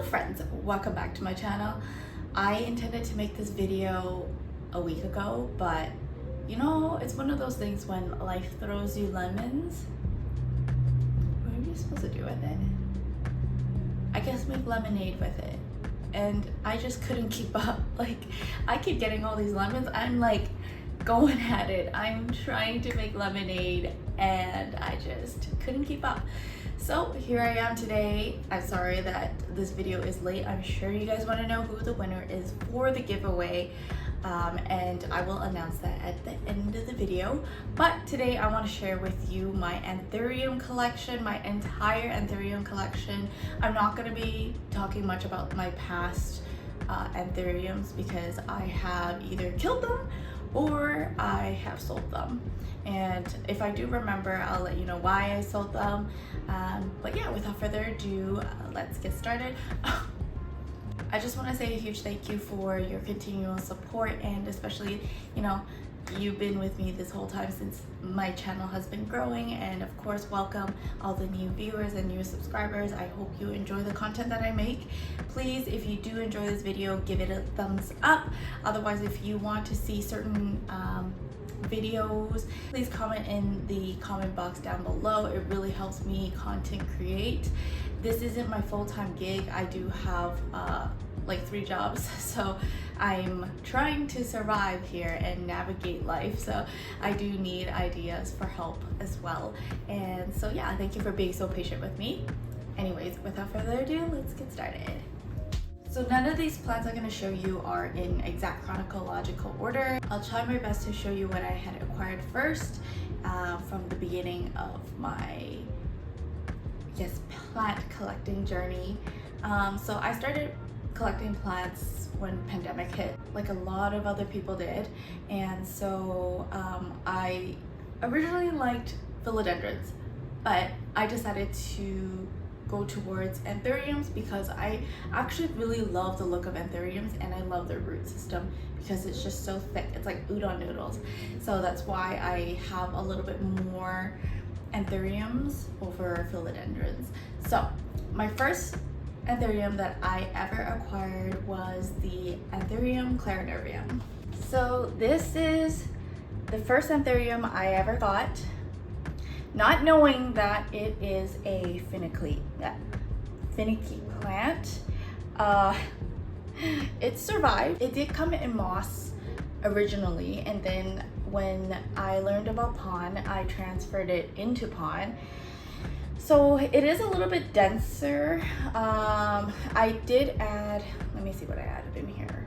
friends, welcome back to my channel. I intended to make this video a week ago, but you know, it's one of those things when life throws you lemons. What are you supposed to do with it? I guess make lemonade with it. And I just couldn't keep up. Like, I keep getting all these lemons. I'm like going at it. I'm trying to make lemonade and I just couldn't keep up. So here I am today. I'm sorry that this video is late. I'm sure you guys want to know who the winner is for the giveaway. And I will announce that at the end of the video. But today I want to share with you my Anthurium collection, my entire Anthurium collection. I'm not going to be talking much about my past Anthuriums because I have either killed them or I have sold them. And if I do remember, I'll let you know why I sold them. But yeah, without further ado, let's get started. I just want to say a huge thank you for your continual support, and especially, you know, you've been with me this whole time since my channel has been growing. And of course, welcome all the new viewers and new subscribers. I hope you enjoy the content that I make. Please, if you do enjoy this video, give it a thumbs up. Otherwise, if you want to see certain videos, please comment in the comment box down below. It really helps me content create. This isn't my full-time gig. I do have like 3 jobs, so I'm trying to survive here and navigate life, so I do need ideas for help as well. And so yeah, thank you for being so patient with me. Anyways, without further ado, let's get started. So none of these plants I'm going to show you are in exact chronological order. I'll try my best to show you what I had acquired first from the beginning of my plant collecting journey. So I started collecting plants when pandemic hit, like a lot of other people did. And so I originally liked philodendrons, but I decided to go towards anthuriums because I actually really love the look of anthuriums, and I love their root system because it's just so thick. It's like udon noodles. So that's why I have a little bit more anthuriums over philodendrons. So my first anthurium that I ever acquired was the Anthurium Clarinervium. So this is the first anthurium I ever got, not knowing that it is a finicky plant. It survived. It did come in moss originally, and then when I learned about pond, I transferred it into pond. So it is a little bit denser. I did add, let me see what I added in here.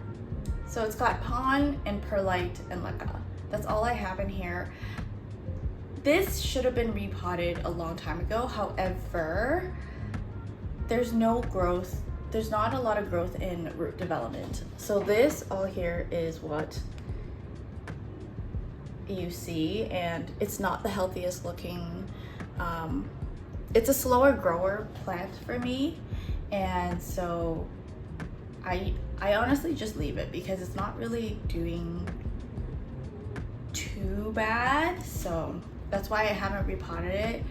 So it's got pond and perlite and leca. That's all I have in here. This should have been repotted a long time ago. However, there's no growth. There's not a lot of growth in root development. So this all here is what you see, and it's not the healthiest looking. It's a slower grower plant for me, and so I honestly just leave it because it's not really doing too bad. So that's why I haven't repotted it.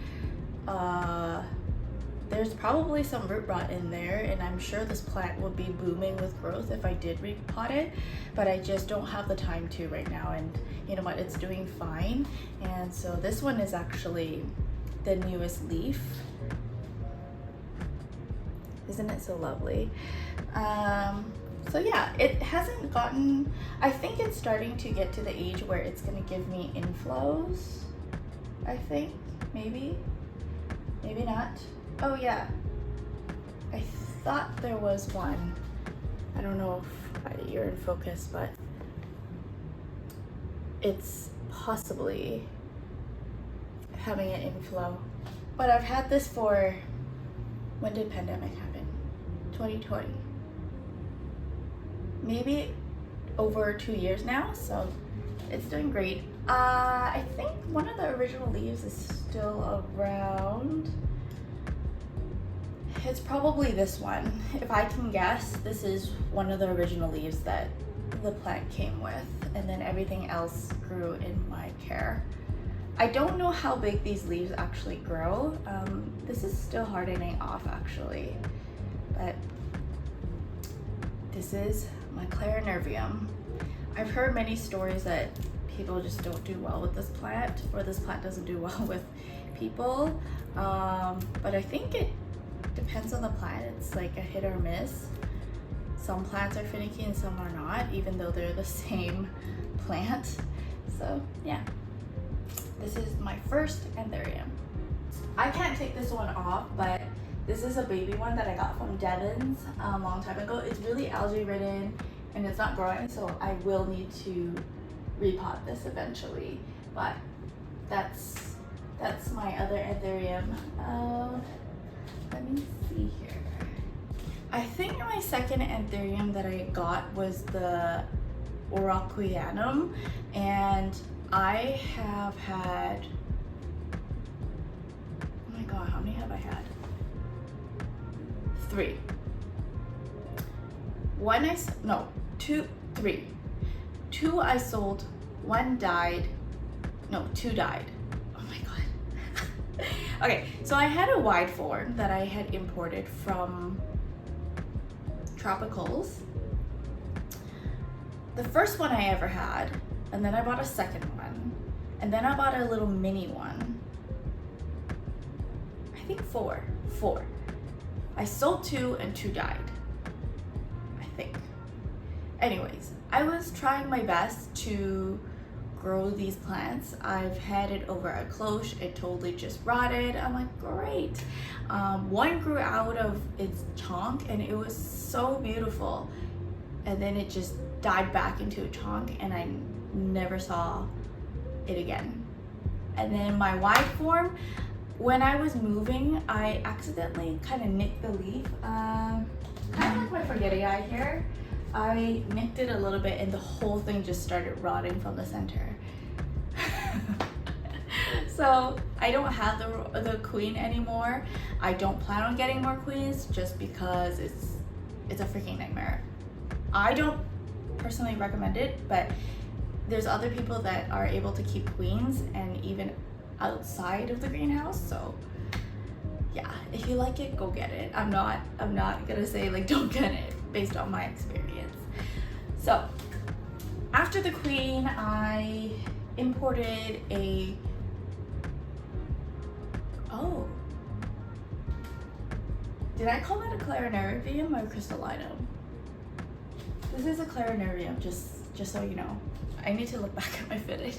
There's probably some root rot in there, and I'm sure this plant would be booming with growth if I did repot it, but I just don't have the time to right now. And you know what, it's doing fine. And so this one is actually the newest leaf. Isn't it so lovely? So yeah, it hasn't gotten, I think it's starting to get to the age where it's gonna give me inflows. I think, maybe not. Oh yeah, I thought there was one. I don't know if you're in focus, but it's possibly having an inflow. But I've had this for, when did pandemic happen? 2020. Maybe over 2 years now, so it's doing great. I think one of the original leaves is still around. It's probably this one. If I can guess, this is one of the original leaves that the plant came with, and then everything else grew in my care. I don't know how big these leaves actually grow. This is still hardening off actually, but This is my Clarinervium. I've heard many stories that people just don't do well with this plant, or this plant doesn't do well with people. But I think it depends on the plant. It's like a hit or miss. Some plants are finicky and some are not, even though they're the same plant. So yeah, this is my first Anthurium. I can't take this one off, but this is a baby one that I got from Devon's a long time ago. It's really algae ridden and it's not growing, so I will need to repot this eventually. But that's my other Anthurium. Let me see here. I think my second Anthurium that I got was the warocqueanum, and I have had, oh my god, how many have I had? 3. Three. 2 I sold, 1 died. No, 2 died. Oh my god. Okay, so I had a wide form that I had imported from Tropicals. The first one I ever had, and then I bought a second one, and then I bought a little mini one. I think 4. I sold 2 and 2 died, I think. Anyways, I was trying my best to grow these plants. I've had it over a cloche, it totally just rotted. I'm like, great. One grew out of its chunk and it was so beautiful, and then it just died back into a chunk and I never saw it again. And then my wide form, when I was moving, I accidentally kind of nicked the leaf, kind of like my Forgettii here. I nicked it a little bit and the whole thing just started rotting from the center. So I don't have the queen anymore. I don't plan on getting more queens just because it's a freaking nightmare. I don't personally recommend it, but there's other people that are able to keep queens and even outside of the greenhouse. So yeah, if you like it, go get it. I'm not gonna say like don't get it based on my experience. So after the queen, I imported a, oh, did I call it a Clarinervium or Crystalinum? This is a Clarinervium, just so you know. I need to look back at my footage.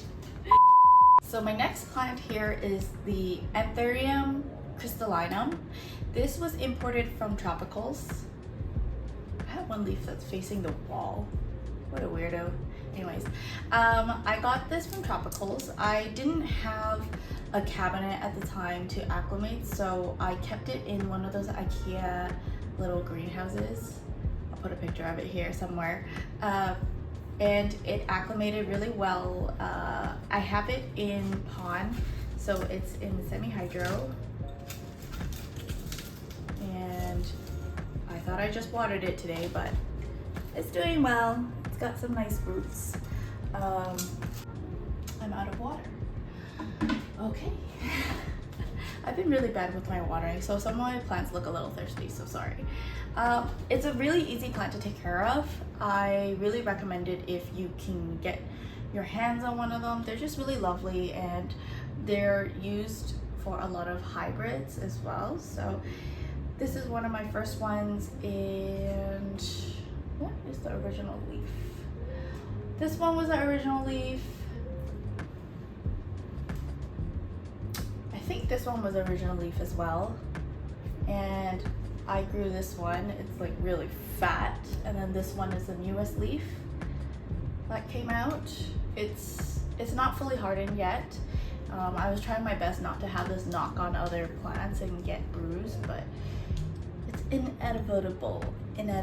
So my next plant here is the Anthurium crystallinum. This was imported from Tropicals. I have one leaf that's facing the wall. What a weirdo. Anyways, I got this from Tropicals. I didn't have a cabinet at the time to acclimate, so I kept it in one of those IKEA little greenhouses. I'll put a picture of it here somewhere. And it acclimated really well. I have it in pond, so it's in semi-hydro. And I thought I just watered it today, but it's doing well. It's got some nice roots. I'm out of water. Okay. I've been really bad with my watering, so some of my plants look a little thirsty, so sorry. It's a really easy plant to take care of. I really recommend it if you can get your hands on one of them. They're just really lovely and they're used for a lot of hybrids as well. So this is one of my first ones, and what is the original leaf? This one was the original leaf. I think this one was the original leaf as well. And I grew this one. It's like really fat. And then this one is the newest leaf that came out. It's not fully hardened yet. I was trying my best not to have this knock on other plants and get bruised, but it's inevitable. Can't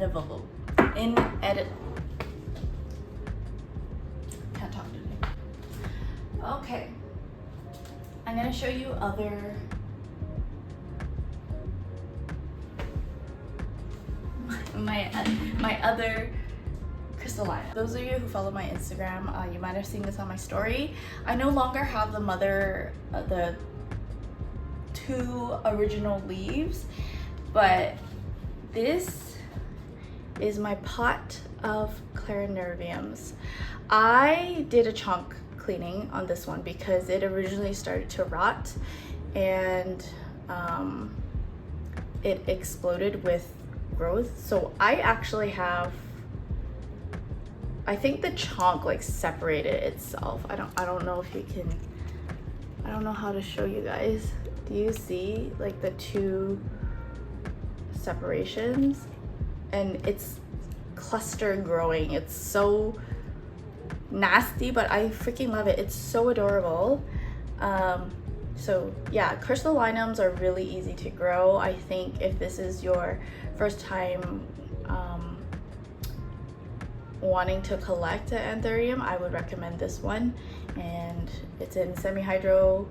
talk today. Okay. I'm gonna show you my other crystallinum. Those of you who follow my Instagram, you might have seen this on my story. I no longer have the 2 original leaves, but this is my pot of Clarinerviums. I did a chunk cleaning on this one because it originally started to rot and it exploded with growth. So I actually have, I think the chunk like separated itself. I don't know if you can, I don't know how to show you guys. Do you see like the two separations? And it's cluster growing. It's so nasty, but I freaking love it. It's so adorable. So yeah, crystallinums are really easy to grow. I think if this is your first time wanting to collect an anthurium, I would recommend this one. And it's in semi-hydro,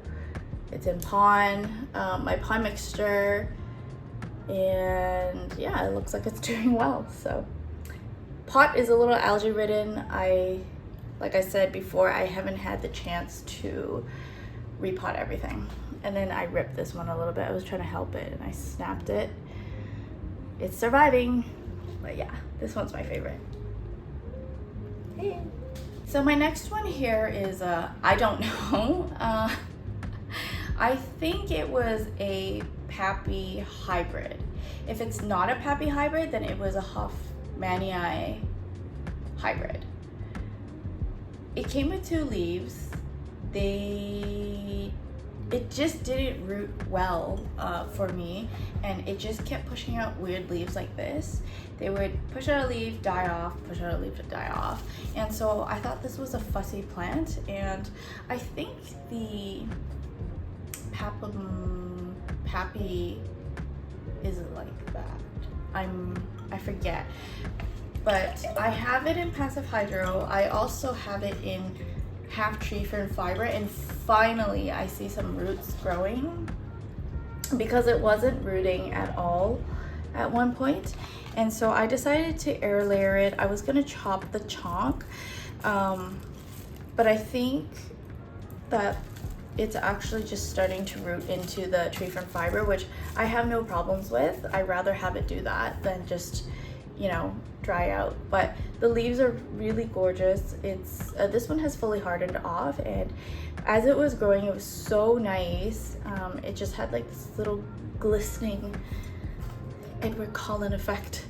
it's in pond, my pond mixture, and yeah, it looks like it's doing well. So pot is a little algae ridden. Like I said before, I haven't had the chance to repot everything. And then I ripped this one a little bit. I was trying to help it and I snapped it. It's surviving, but yeah, this one's my favorite. Hey. So my next one here is, I don't know. I think it was a Pappi hybrid. If it's not a Pappi hybrid, then it was a Hoffmanii hybrid. It came with 2 leaves. It just didn't root well for me, and it just kept pushing out weird leaves like this. They would push out a leaf, die off, push out a leaf, die off. And so I thought this was a fussy plant, and I think the Pappi isn't like that. I forget. But I have it in passive hydro. I also have it in half tree fern fiber, and finally I see some roots growing because it wasn't rooting at all at one point. And so I decided to air layer it. I was gonna chop the chonk, but I think that it's actually just starting to root into the tree fern fiber, which I have no problems with. I'd rather have it do that than just, you know, dry out. But the leaves are really gorgeous. It's this one has fully hardened off, and as it was growing, it was so nice. It just had like this little glistening Edward Cullen effect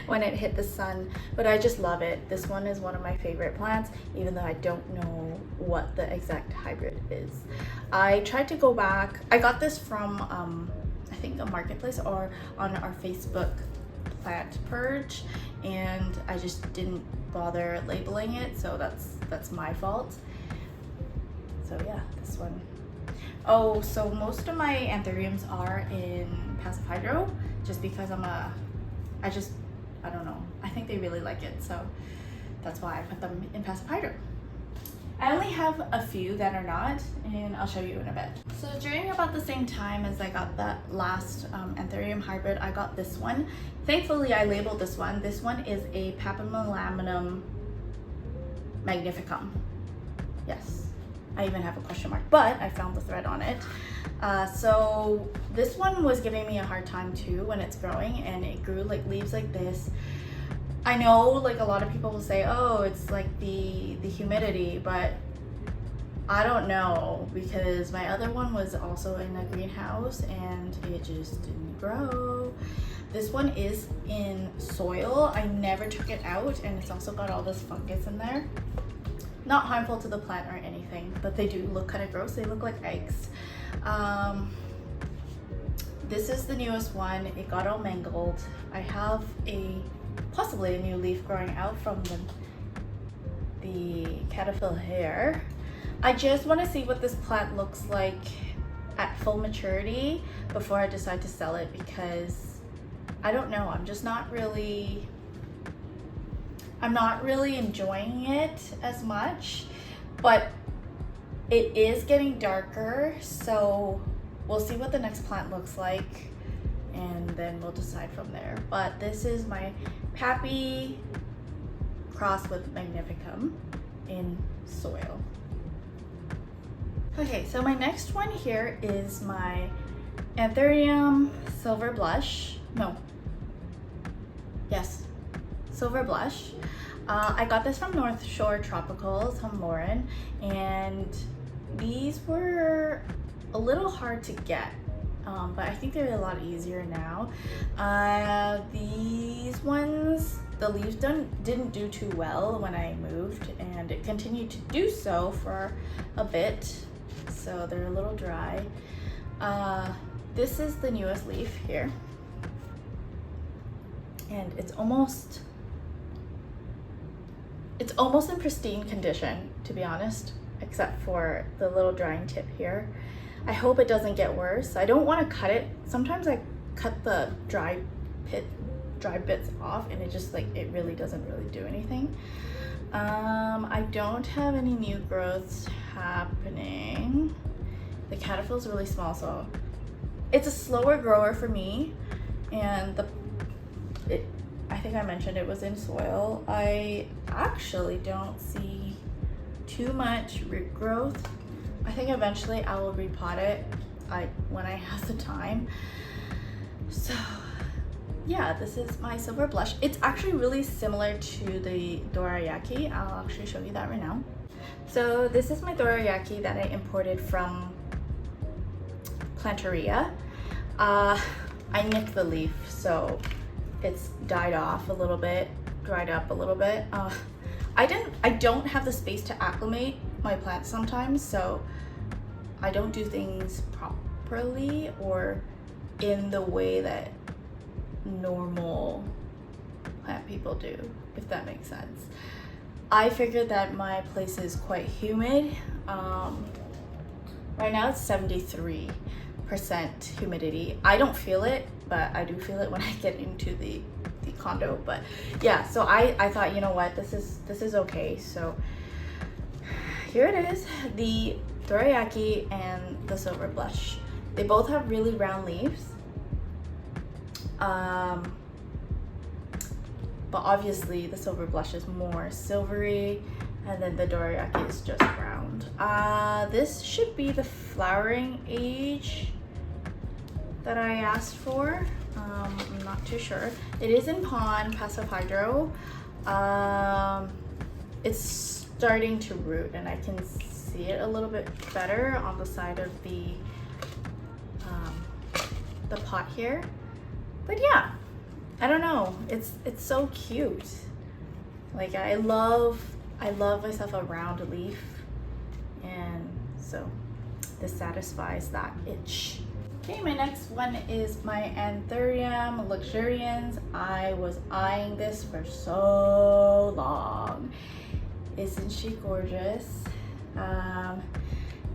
when it hit the sun. But I just love it. This one is one of my favorite plants, even though I don't know what the exact hybrid is. I tried to go back. I got this from I think a marketplace or on our Facebook plant purge, and I just didn't bother labeling it, so that's my fault. So yeah, this one. Oh, so most of my anthuriums are in passive hydro, just because I don't know, I think they really like it, so that's why I put them in passive hydro. I only have a few that are not, and I'll show you in a bit. So during about the same time as I got that last anthurium hybrid, I got this one. Thankfully, I labeled this one. This one is a Pappi magnificum. Yes, I even have a question mark, but I found the thread on it. So this one was giving me a hard time too when it's growing, and it grew like leaves like this. I know like a lot of people will say, oh, it's like the humidity, but I don't know, because my other one was also in a greenhouse and it just didn't grow. This one is in soil. I never took it out, and it's also got all this fungus in there. Not harmful to the plant or anything, but they do look kind of gross. They look like eggs. This is the newest one. It got all mangled. I have possibly a new leaf growing out from the caterpillar hair. I just want to see what this plant looks like at full maturity before I decide to sell it, because I don't know, I'm not really enjoying it as much, but it is getting darker, so we'll see what the next plant looks like and then we'll decide from there. But this is my Pappi crossed with magnificum in soil. Okay, so my next one here is my Anthurium silver blush. No. silver blush. I got this from North Shore Tropicals from Lauren, and these were a little hard to get, but I think they're a lot easier now. These ones, the leaves didn't do too well when I moved, and it continued to do so for a bit, so they're a little dry. This is the newest leaf here, and it's almost in pristine condition, to be honest, except for the little drying tip here. I hope it doesn't get worse. I don't want to cut it. Sometimes I cut the dry bits off, and it just it really doesn't do anything. I don't have any new growths happening. The caterpillar is really small, so it's a slower grower for me, and I think I mentioned it was in soil. I actually don't see too much root growth. I think eventually I will repot it when I have the time. So yeah, this is my silver blush. It's actually really similar to the doryaki. I'll actually show you that right now. So this is my doryaki that I imported from Planteria. I nicked the leaf, so it's died off a little bit, dried up a little bit. I don't have the space to acclimate my plants sometimes, so I don't do things properly or in the way that normal plant people do, if that makes sense. I figured that my place is quite humid. Right now it's 73% humidity. I don't feel it, but I do feel it when I get into the condo. But yeah, so I thought, you know what, this is okay. So here it is, the doryaki and the silver blush. They both have really round leaves, but obviously the silver blush is more silvery, and then the doryaki is just round. This should be the flowering age that I asked for. I'm not too sure. It is in pond, passive hydro. It's starting to root, and I can see it a little bit better on the side of the pot here. But yeah, I don't know. It's so cute. Like I love myself a round leaf, and so this satisfies that itch. Okay, my next one is my Anthurium Luxurians. I was eyeing this for so long. Isn't she gorgeous?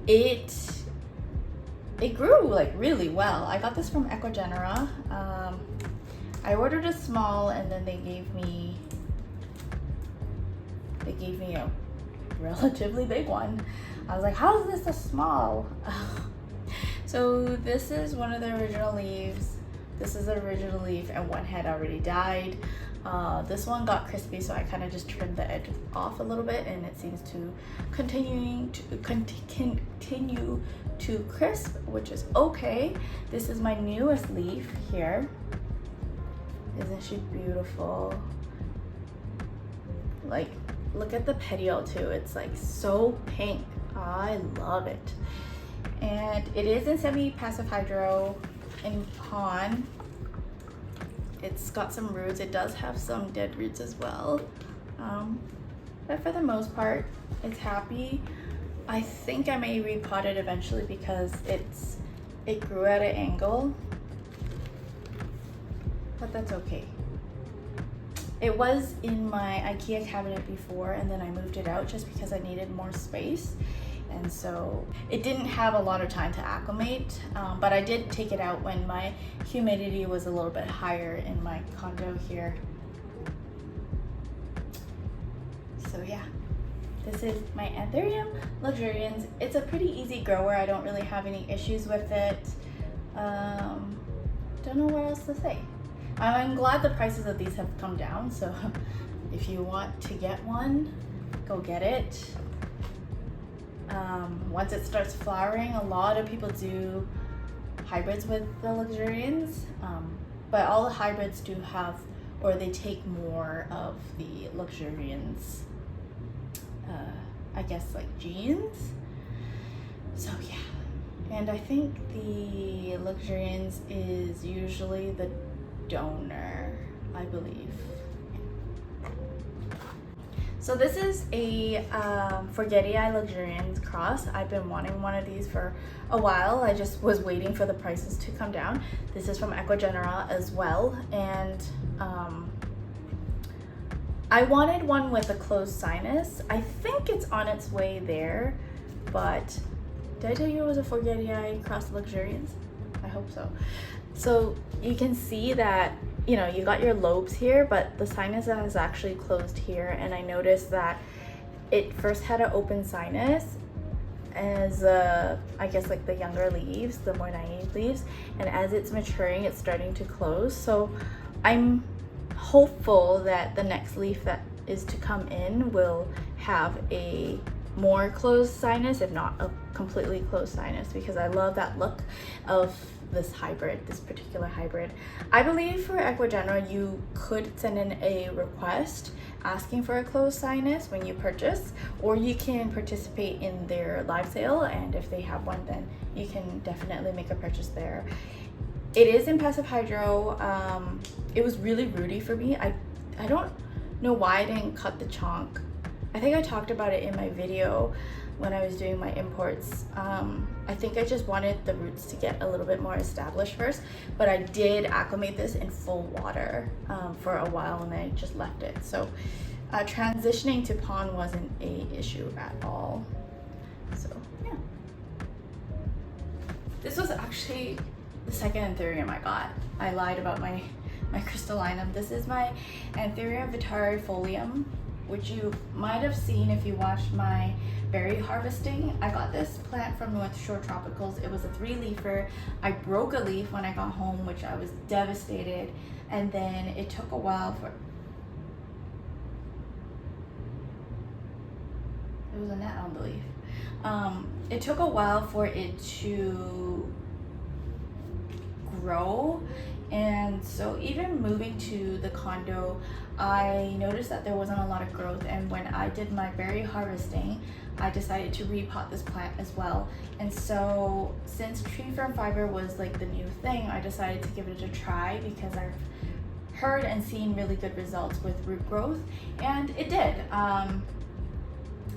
It grew like really well. I got this from Ecogenera. I ordered a small, and then they gave me a relatively big one. I was like, how is this a small? So this is one of the original leaves. This is the original leaf, and one had already died. This one got crispy, so I kind of just trimmed the edge off a little bit, and it seems to continue to crisp, which is okay. This is my newest leaf here. Isn't she beautiful? Like, look at the petiole too. It's like so pink. I love it. And it is in semi-passive hydro in pond. It's got some roots. It does have some dead roots as well. But for the most part, it's happy. I think I may repot it eventually because it grew at an angle. But that's okay. It was in my IKEA cabinet before, and then I moved it out just because I needed more space. And so it didn't have a lot of time to acclimate, but I did take it out when my humidity was a little bit higher in my condo here. So yeah, this is my Anthurium Luxurians. It's a pretty easy grower. I don't really have any issues with it. Don't know what else to say. I'm glad the prices of these have come down, so if you want to get one, go get it. Once it starts flowering, a lot of people do hybrids with the Luxurians, but all the hybrids do have or they take more of the Luxurians, I guess, like genes. So yeah, and I think the Luxurians is usually the donor, I believe. So this is a Forgettii Luxurians cross. I've been wanting one of these for a while. I just was waiting for the prices to come down. This is from Ecuador as well, and I wanted one with a closed sinus. I think it's on its way there, but did I tell you it was a Forgettii cross Luxurians? I hope so. So you can see that, you know, you got your lobes here, but the sinus is actually closed here. And I noticed that it first had an open sinus as I guess like the younger leaves, the more naive leaves, and as it's maturing, it's starting to close. So I'm hopeful that the next leaf that is to come in will have a more closed sinus, if not a completely closed sinus, because I love that look of this hybrid, this particular hybrid. I believe for Ecuador you could send in a request asking for a closed sinus when you purchase, or you can participate in their live sale, and if they have one, then you can definitely make a purchase there. It is in passive hydro. It was really rooty for me. I don't know why I didn't cut the chonk. I think I talked about it in my video when I was doing my imports. I think I just wanted the roots to get a little bit more established first, but I did acclimate this in full water for a while, and then I just left it. So transitioning to pond wasn't a issue at all. So yeah. This was actually the second Anthurium I got. I lied about my crystallinum. This is my Anthurium Vittarifolium, which you might have seen if you watched my berry harvesting. I got this plant from North Shore Tropicals. It was a 3-leafer. I broke a leaf when I got home, which I was devastated. And then it took a while for, it was a net on the leaf. It took a while for it to grow. And so even moving to the condo, I noticed that there wasn't a lot of growth, and when I did my berry harvesting, I decided to repot this plant as well. And so since tree fern fiber was like the new thing, I decided to give it a try because I've heard and seen really good results with root growth, and it did.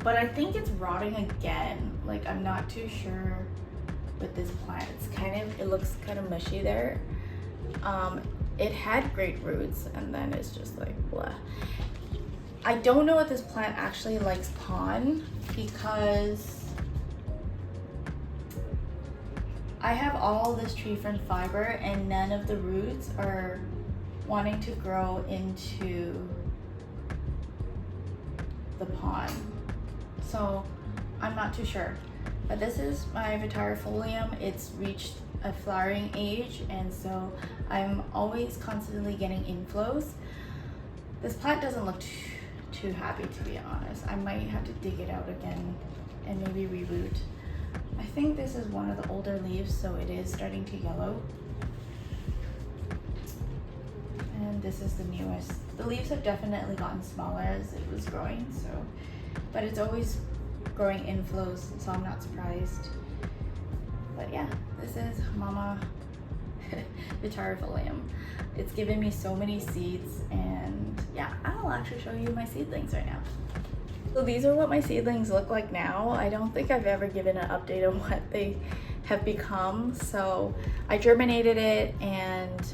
But I think it's rotting again. Like, I'm not too sure with this plant. It looks kind of mushy there. It had great roots, and then it's just like blah. I don't know if this plant actually likes pond, because I have all this tree fern fiber and none of the roots are wanting to grow into the pond. So I'm not too sure. But this is my Vittarifolium. It's reached a flowering age, and so I'm always constantly getting inflows. This plant doesn't look too happy, to be honest. I might have to dig it out again and maybe reroot. I think this is one of the older leaves, so it is starting to yellow. And this is the newest. The leaves have definitely gotten smaller as it was growing, so, but it's always growing inflows, so I'm not surprised. But yeah, this is Mama Vittarifolium. It's given me so many seeds, and yeah, I'll actually show you my seedlings right now. So these are what my seedlings look like now. I don't think I've ever given an update on what they have become. So I germinated it, and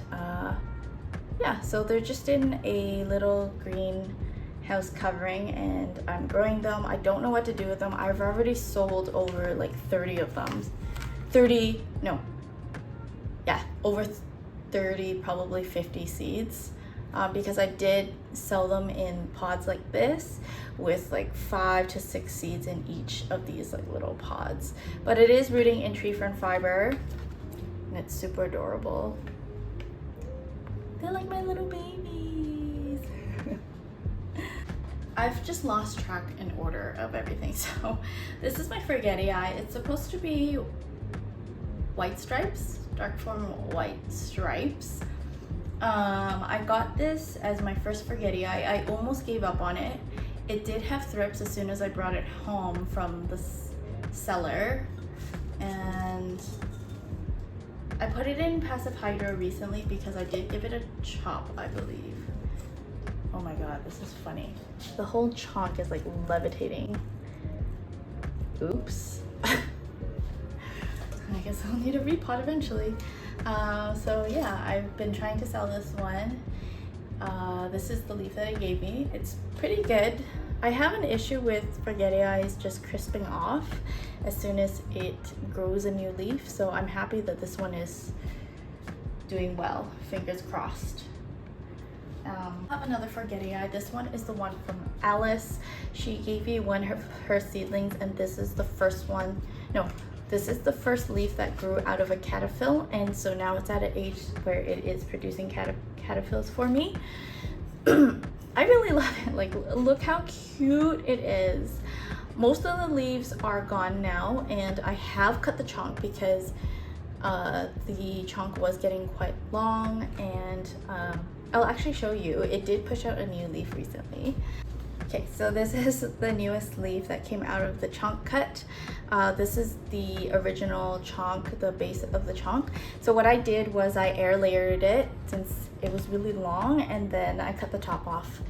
yeah, so they're just in a little green house covering, and I'm growing them. I don't know what to do with them. I've already sold over like 30 of them. Over 30, probably 50 seeds, because I did sell them in pods like this with like 5 to 6 seeds in each of these like little pods. But it is rooting in tree fern fiber, and it's super adorable. They're like my little babies. I've just lost track in order of everything. So this is my Forgettii. It's supposed to be white stripes, dark form white stripes. I got this as my first Forgettii. I almost gave up on it. It did have thrips as soon as I brought it home from the seller, and I put it in passive hydro recently because I did give it a chop, I believe. Oh my god, this is funny. The whole chalk is like levitating. Oops. I guess I'll need a repot eventually. So yeah, I've been trying to sell this one. This is the leaf that it gave me. It's pretty good. I have an issue with Forgettii just crisping off as soon as it grows a new leaf, so I'm happy that this one is doing well. Fingers crossed. I have another Forgettii. This one is the one from Alice. She gave me one of her seedlings, and this is the first one. No, this is the first leaf that grew out of a caterpillar, and so now it's at an age where it is producing caterpillars for me. I really love it. Like, look how cute it is. Most of the leaves are gone now, and I have cut the chunk because the chunk was getting quite long, and I'll actually show you. It did push out a new leaf recently. Okay, so this is the newest leaf that came out of the chunk cut. This is the original chunk, the base of the chunk. So what I did was I air layered it since it was really long, and then I cut the top off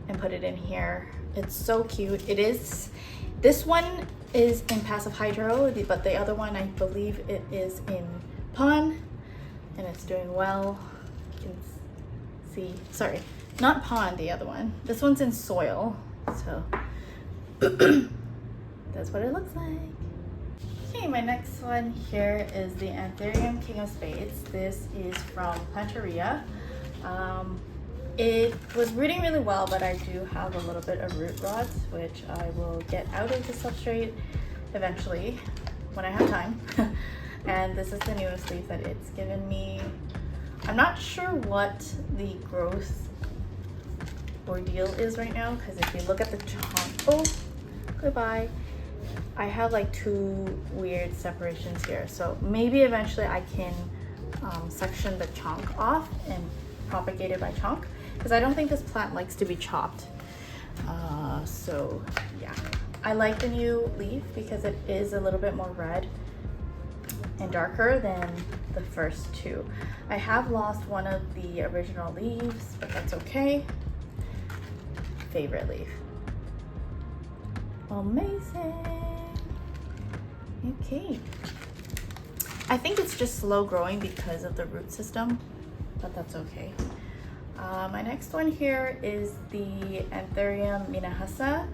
and put it in here. It's so cute. It is, this one is in passive hydro, but the other one I believe it is in pond, and it's doing well. You can see, sorry, not pond, the other one. This one's in soil, so that's what it looks like. Okay, my next one here is the Anthurium King of Spades. This is from Planteria. It was rooting really well, but I do have a little bit of root rots, which I will get out of the substrate eventually when I have time. And this is the newest leaf that it's given me. I'm not sure what the growth ordeal is right now, because if you look at the chunk, oh, goodbye. I have like two weird separations here, so maybe eventually I can section the chunk off and propagate it by chunk, because I don't think this plant likes to be chopped. So yeah, I like the new leaf because it is a little bit more red and darker than the first two. I have lost one of the original leaves, but that's okay. Favorite leaf. Amazing. Okay. I think it's just slow growing because of the root system, but that's okay. My next one here is the Anthurium Minahasa.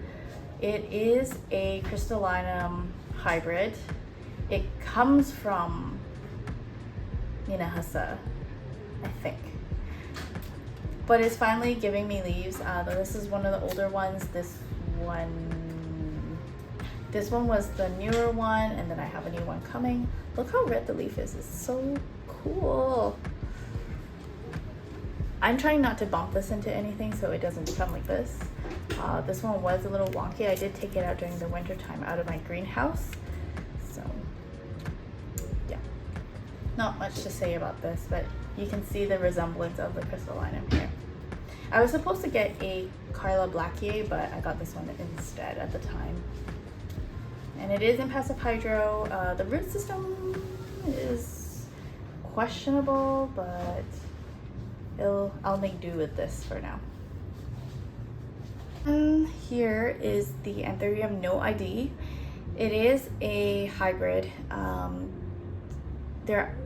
It is a crystallinum hybrid. It comes from Minahasa, I think. But it's finally giving me leaves. This is one of the older ones. This one was the newer one, and then I have a new one coming. Look how red the leaf is. It's so cool. I'm trying not to bump this into anything so it doesn't become like this. This one was a little wonky. I did take it out during the winter time out of my greenhouse. So yeah, not much to say about this, but you can see the resemblance of the crystallinum here. I was supposed to get a Carla Blackie, but I got this one instead at the time. And it is in passive hydro. The root system is questionable, but I'll make do with this for now. And here is the Anthurium NoID. It is a hybrid.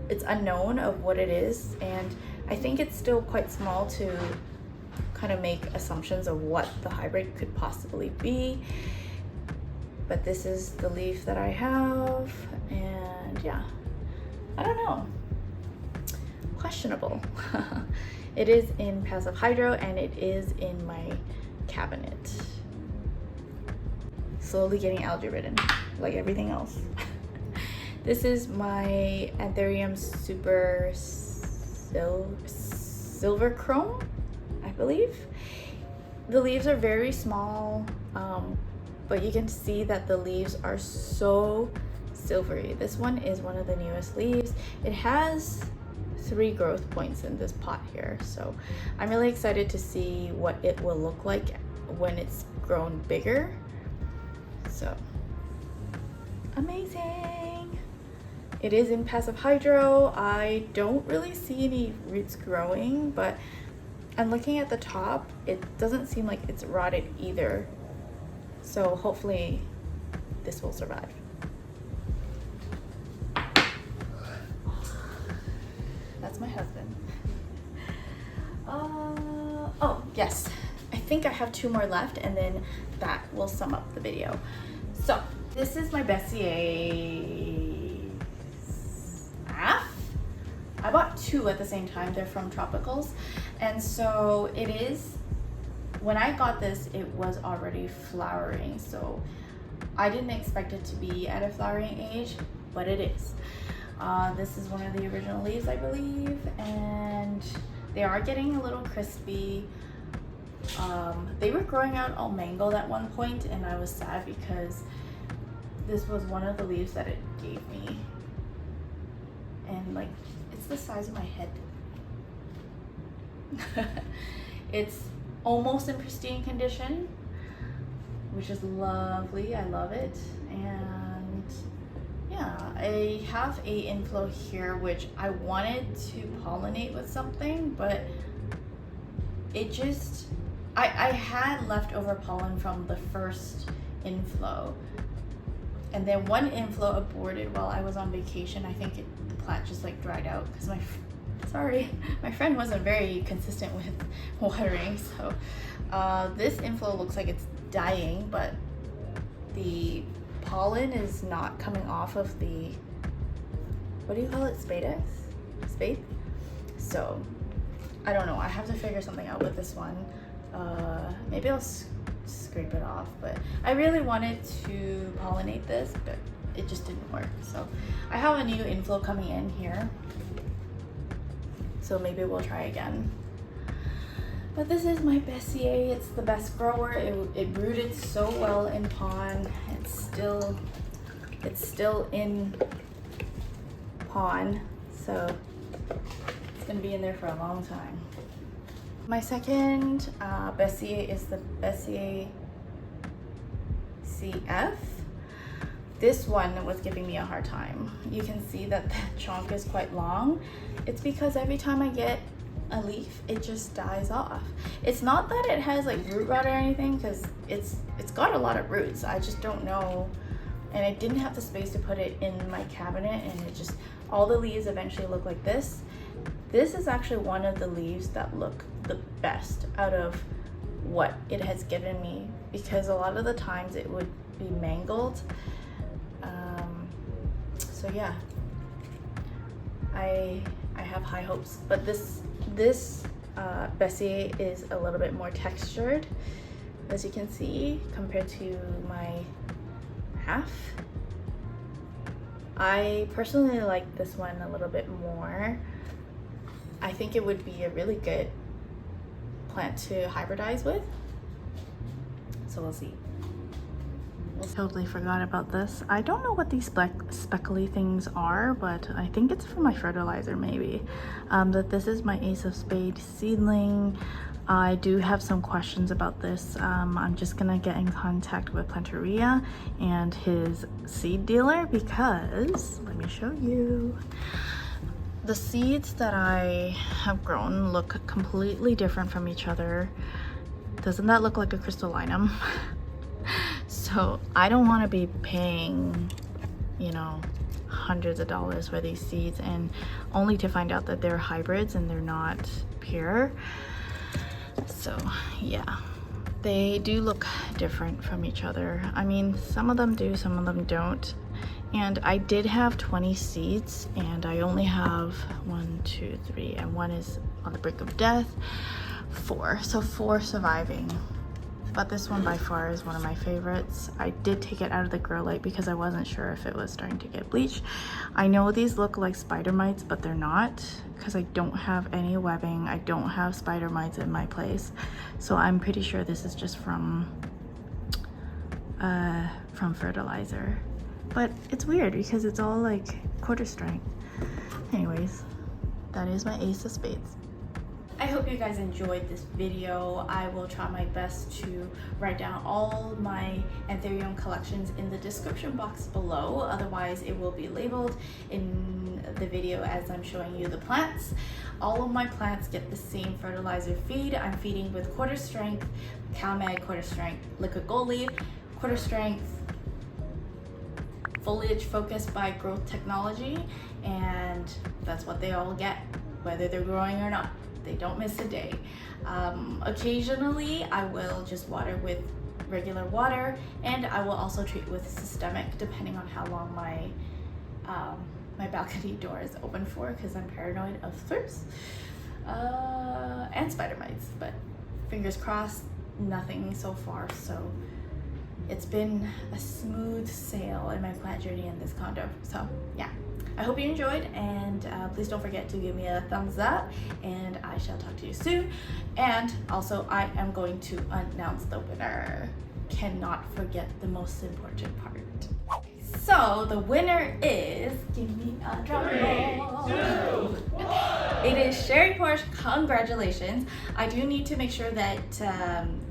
It's unknown of what it is, and I think it's still quite small to kind of make assumptions of what the hybrid could possibly be. But this is the leaf that I have, and yeah, I don't know. Questionable. It is in passive hydro, and it is in my cabinet. Slowly getting algae ridden, like everything else. This is my Anthurium Super Silver Chrome, I believe. The leaves are very small, but you can see that the leaves are so silvery. This one is one of the newest leaves. It has 3 growth points in this pot here. So I'm really excited to see what it will look like when it's grown bigger. So amazing. It is in passive hydro. I don't really see any roots growing, but I'm looking at the top. It doesn't seem like it's rotted either. So hopefully this will survive. That's my husband. Oh, yes. I think I have 2 more left, and then that will sum up the video. So this is my Bessea half. I bought 2 at the same time. They're from Tropicals. And so it is, when I got this, it was already flowering. So I didn't expect it to be at a flowering age, but it is. This is one of the original leaves, I believe, and they are getting a little crispy. They were growing out all mangled at one point, and I was sad because this was one of the leaves that it gave me. And like, it's the size of my head. It's almost in pristine condition, which is lovely. I love it. And yeah, I have a inflow here which I wanted to pollinate with something, but it just, I had leftover pollen from the first inflow, and then one inflow aborted while I was on vacation. I think the plant just like dried out because my friend wasn't very consistent with watering. So this inflow looks like it's dying, but the pollen is not coming off of the, what do you call it, spade? So I don't know, I have to figure something out with this one. Maybe I'll scrape it off, but I really wanted to pollinate this, but it just didn't work. So I have a new inflow coming in here, so maybe we'll try again. But this is my Bessea. It's the best grower. It rooted so well in pond. It's still in pond, so it's gonna be in there for a long time. My second Bessea is the Bessea CF. This one was giving me a hard time. You can see that the trunk is quite long. It's because every time I get a leaf, it just dies off. It's not that it has like root rot or anything, because it's got a lot of roots. I just don't know, and I didn't have the space to put it in my cabinet, and it just, all the leaves eventually look like this. This is actually one of the leaves that look the best out of what it has given me, because a lot of the times it would be mangled. So yeah, I have high hopes, but this Bessea is a little bit more textured, as you can see, compared to my half. I personally like this one a little bit more. I think it would be a really good plant to hybridize with, so we'll see. Totally forgot about this. I don't know what these speckly things are, but I think it's for my fertilizer maybe. That this is my Ace of Spades seedling. I do have some questions about this. I'm just gonna get in contact with Planteria and his seed dealer, because let me show you. The seeds that I have grown look completely different from each other. Doesn't that look like a crystallinum? So I don't want to be paying, you know, hundreds of dollars for these seeds, and only to find out that they're hybrids and they're not pure. So yeah, they do look different from each other. I mean, some of them do, some of them don't. And I did have 20 seeds, and I only have 1, 2, 3, and one is on the brink of death. 4, so 4 surviving. But this one by far is one of my favorites. I did take it out of the grow light because I wasn't sure if it was starting to get bleached. I know these look like spider mites, but they're not, because I don't have any webbing. I don't have spider mites in my place. So I'm pretty sure this is just from fertilizer. But it's weird because it's all like quarter strength. Anyways, that is my ace of spades. I hope you guys enjoyed this video. I will try my best to write down all my Anthurium collections in the description box below. Otherwise, it will be labeled in the video as I'm showing you the plants. All of my plants get the same fertilizer feed. I'm feeding with quarter strength CalMag, quarter strength liquid gold leaf, quarter strength foliage focused by growth technology, and that's what they all get, whether they're growing or not. They don't miss a day. Occasionally I will just water with regular water, and I will also treat with systemic depending on how long my my balcony door is open for, because I'm paranoid of thrips and spider mites, but fingers crossed, nothing so far. So it's been a smooth sail in my plant journey in this condo. So yeah, I hope you enjoyed, and please don't forget to give me a thumbs up, and I shall talk to you soon. And also, I am going to announce the winner. Cannot forget the most important part. So the winner is, give me a drum roll. 3, 2, 1. It is Sherry Porsche. Congratulations. I do need to make sure that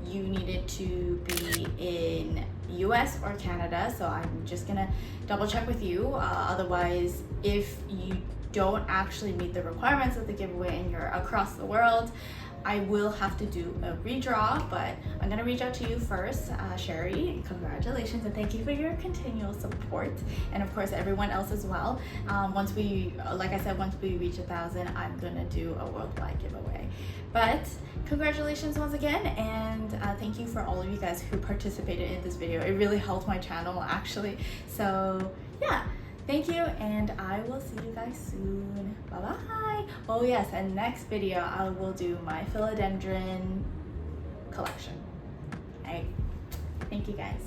you needed to be in US or Canada, so I'm just gonna double check with you. Otherwise, if you don't actually meet the requirements of the giveaway and you're across the world, I will have to do a redraw, but I'm gonna reach out to you first. Sherry, congratulations, and thank you for your continual support, and of course everyone else as well. Once we, like I said, once we reach 1,000, I'm gonna do a worldwide giveaway. But congratulations once again, and thank you for all of you guys who participated in this video. It really helped my channel actually. So yeah, thank you, and I will see you guys soon. Bye bye. Oh yes, and next video I will do my philodendron collection. Alright, thank you guys.